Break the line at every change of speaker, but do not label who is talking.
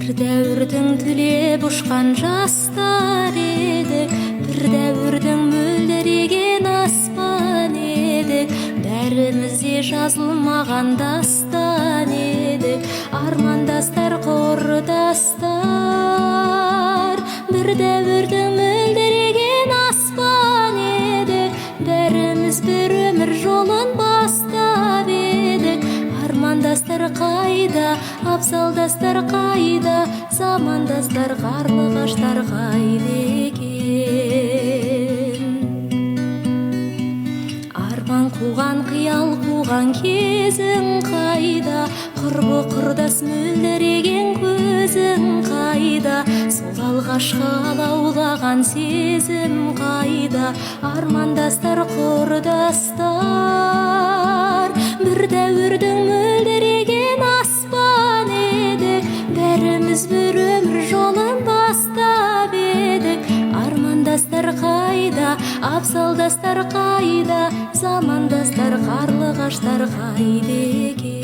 бір дәуірдің түлеп ұшқан жастар едік, бір дәуірдің мөлдіреген аспан едік, бәрімізде жазылмаған дастан едік, армандастар, құрдастар. Бір дәуірдің мөлдіреген аспан едік, бәріміз бір өмір жолын бастап едік. Армандастар қайда, абзалдастар қайда, замандастар, қарлығаштар қайда екен? Арман қуған, қиял қуған кезің қайда, құрбы құрдас мөлдіреген көзің қайда, сол алғашқы алаулаған сезім қайда? Армандастар, құрдастар. Бір дәуірдің мөлдіреген аспан едік, бәріміз бір өмір жолын бастап едік. Армандастар қайда, абзалдастар қайда, замандастар, қарлығаштар қайда екен?